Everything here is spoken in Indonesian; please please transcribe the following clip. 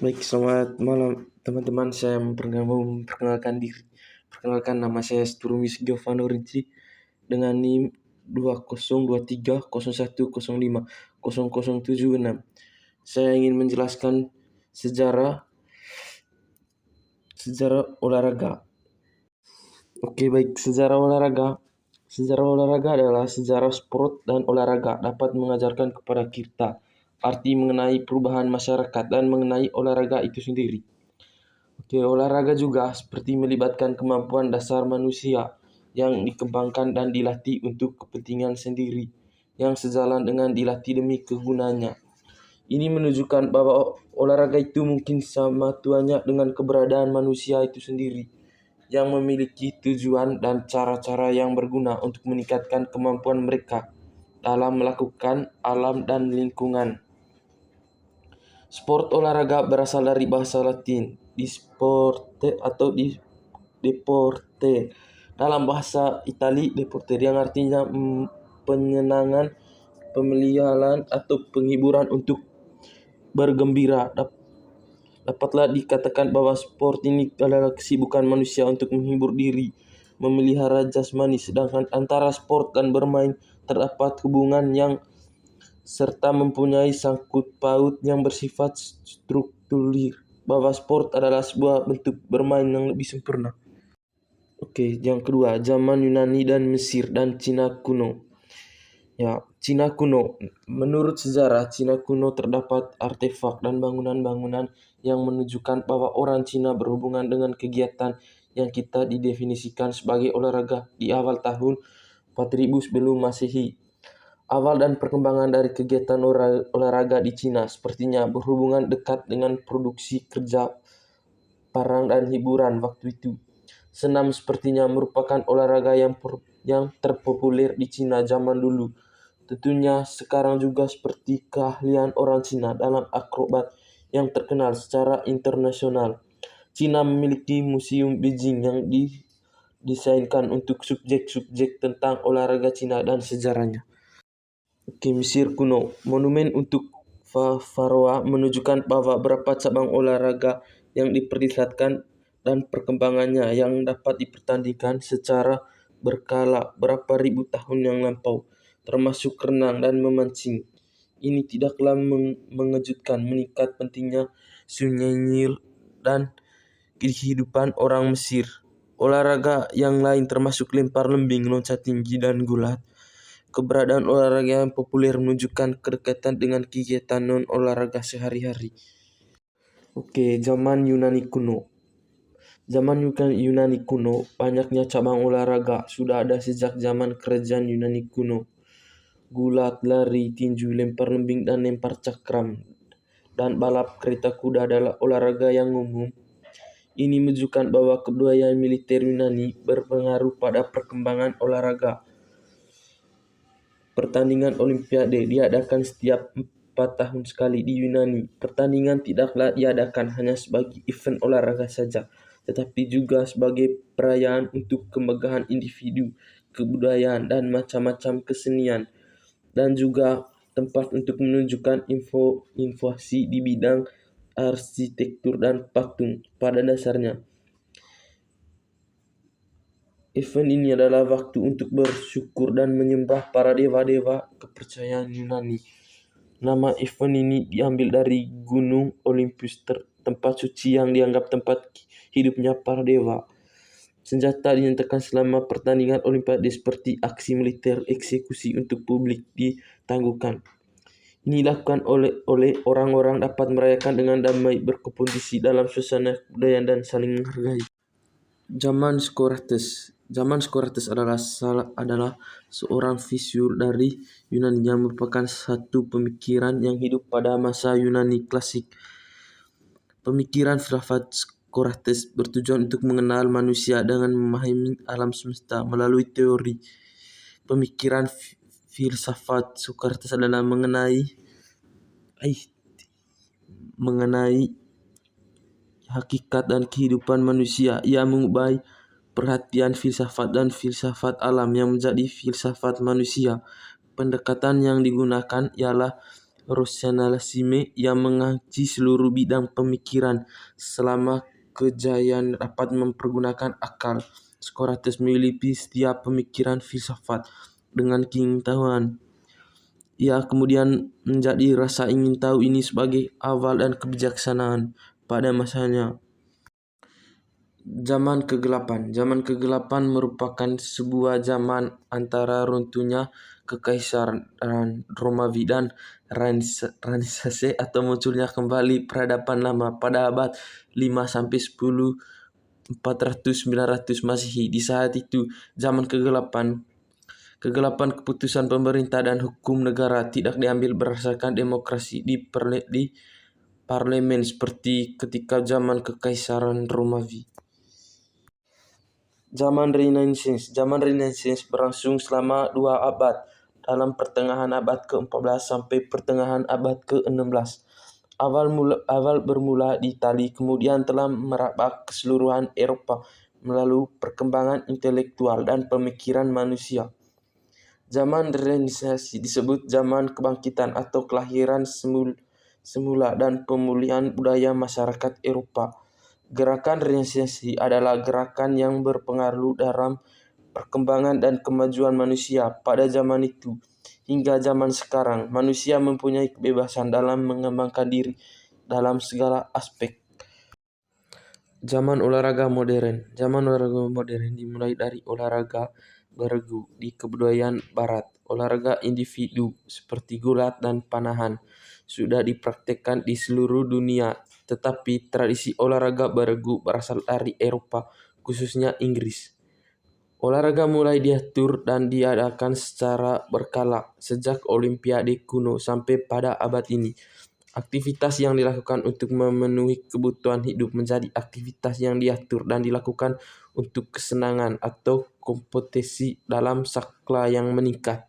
Baik, selamat malam teman-teman. Saya mau memperkenalkan diri. Perkenalkan, nama saya Sturumis Giovanni Rizzi dengan NIM 202301050076. Saya ingin menjelaskan sejarah olahraga. Oke, baik, sejarah olahraga. Sejarah olahraga adalah sejarah sport dan olahraga dapat mengajarkan kepada kita arti mengenai perubahan masyarakat dan mengenai olahraga itu sendiri. Oke, olahraga juga seperti melibatkan kemampuan dasar manusia yang dikembangkan dan dilatih untuk kepentingan sendiri, yang sejalan dengan dilatih demi kegunaannya. Ini menunjukkan bahwa olahraga itu mungkin sama tuanya dengan keberadaan manusia itu sendiri, yang memiliki tujuan dan cara-cara yang berguna untuk meningkatkan kemampuan mereka dalam melakukan alam dan lingkungan. Sport olahraga berasal dari bahasa Latin, disporte atau deporte. Dalam bahasa Itali, deporte yang artinya penyenangan, pemeliharaan atau penghiburan untuk bergembira. Dapatlah dikatakan bahwa sport ini adalah kesibukan manusia untuk menghibur diri, memelihara jasmani, sedangkan antara sport dan bermain terdapat hubungan yang serta mempunyai sangkut paut yang bersifat strukturir, bahwa sport adalah sebuah bentuk bermain yang lebih sempurna. Oke, yang kedua, zaman Yunani dan Mesir dan Cina kuno. Cina kuno. Menurut sejarah Cina kuno terdapat artefak dan bangunan-bangunan yang menunjukkan bahwa orang Cina berhubungan dengan kegiatan yang kita didefinisikan sebagai olahraga di awal tahun 4000 sebelum Masehi. Awal dan perkembangan dari kegiatan olahraga di Cina sepertinya berhubungan dekat dengan produksi kerja parang dan hiburan waktu itu. Senam sepertinya merupakan olahraga yang terpopuler di Cina zaman dulu. Tentunya sekarang juga seperti keahlian orang Cina dalam akrobat yang terkenal secara internasional. Cina memiliki Museum Beijing yang didesainkan untuk subjek-subjek tentang olahraga Cina dan sejarahnya. Oke, Mesir kuno. Monumen untuk Farawa menunjukkan bahwa berapa cabang olahraga yang diperlihatkan dan perkembangannya yang dapat dipertandingkan secara berkala berapa ribu tahun yang lampau, termasuk renang dan memancing. Ini tidaklah mengejutkan meningkat pentingnya Sungai Nil dan kehidupan orang Mesir. Olahraga yang lain termasuk lempar lembing, loncat tinggi, dan gulat. Keberadaan olahraga yang populer menunjukkan kedekatan dengan kegiatan non-olahraga sehari-hari. Oke, zaman Yunani kuno. Zaman Yunani kuno, banyaknya cabang olahraga sudah ada sejak zaman kerajaan Yunani kuno. Gulat, lari, tinju, lempar lembing, dan lempar cakram, dan balap kereta kuda adalah olahraga yang umum. Ini menunjukkan bahwa kebudayaan militer Yunani berpengaruh pada perkembangan olahraga. Pertandingan Olimpiade diadakan setiap 4 tahun sekali di Yunani. Pertandingan tidaklah diadakan hanya sebagai event olahraga saja, tetapi juga sebagai perayaan untuk kemegahan individu, kebudayaan, dan macam-macam kesenian, dan juga tempat untuk menunjukkan inovasi di bidang arsitektur dan patung. Pada dasarnya, event ini adalah waktu untuk bersyukur dan menyembah para dewa-dewa kepercayaan Yunani. Nama event ini diambil dari Gunung Olympus, tempat suci yang dianggap tempat hidupnya para dewa. Senjata dinyatakan selama pertandingan Olimpiade seperti aksi militer, eksekusi untuk publik ditangguhkan. Ini dilakukan oleh orang-orang dapat merayakan dengan damai, berkompetisi dalam suasana kebudayaan dan saling menghargai. Zaman Socrates. Zaman Socrates adalah seorang filsuf dari Yunani yang merupakan satu pemikiran yang hidup pada masa Yunani klasik. Pemikiran filsafat Socrates bertujuan untuk mengenal manusia dengan memahami alam semesta melalui teori. Pemikiran filsafat Socrates adalah mengenai hakikat dan kehidupan manusia. Ia mengubah perhatian filsafat dan filsafat alam yang menjadi filsafat manusia. Pendekatan yang digunakan ialah rasionalisme yang mengaji seluruh bidang pemikiran. Selama kejayaan dapat mempergunakan akal, Socrates memiliki setiap pemikiran filsafat dengan keingintahuan. Ia kemudian menjadi rasa ingin tahu ini sebagai awal dan kebijaksanaan pada masanya. Zaman kegelapan. Zaman kegelapan merupakan sebuah zaman antara runtuhnya kekaisaran Romawi dan Renaissance atau munculnya kembali peradaban lama pada abad 5 sampai 10 400 900 Masehi. Di saat itu, zaman kegelapan keputusan pemerintah dan hukum negara tidak diambil berdasarkan demokrasi di parlemen seperti ketika zaman kekaisaran Romawi. Zaman Renaissance. Zaman Renaissance berlangsung selama 2 abad, dalam pertengahan abad ke-14 sampai pertengahan abad ke-16. Awal bermula di Italia, kemudian telah merambah keseluruhan Eropa melalui perkembangan intelektual dan pemikiran manusia. Zaman Renaissance disebut zaman kebangkitan atau kelahiran semula dan pemulihan budaya masyarakat Eropa. Gerakan Renaissance adalah gerakan yang berpengaruh dalam perkembangan dan kemajuan manusia pada zaman itu. Hingga zaman sekarang, manusia mempunyai kebebasan dalam mengembangkan diri dalam segala aspek. Zaman olahraga modern. Zaman olahraga modern dimulai dari olahraga beregu di kebudayaan barat. Olahraga individu seperti gulat dan panahan sudah dipraktekkan di seluruh dunia, tetapi tradisi olahraga beregu berasal dari Eropa, khususnya Inggris. Olahraga mulai diatur dan diadakan secara berkala sejak Olimpiade kuno sampai pada abad ini. Aktivitas yang dilakukan untuk memenuhi kebutuhan hidup menjadi aktivitas yang diatur dan dilakukan untuk kesenangan atau kompetisi dalam skala yang meningkat.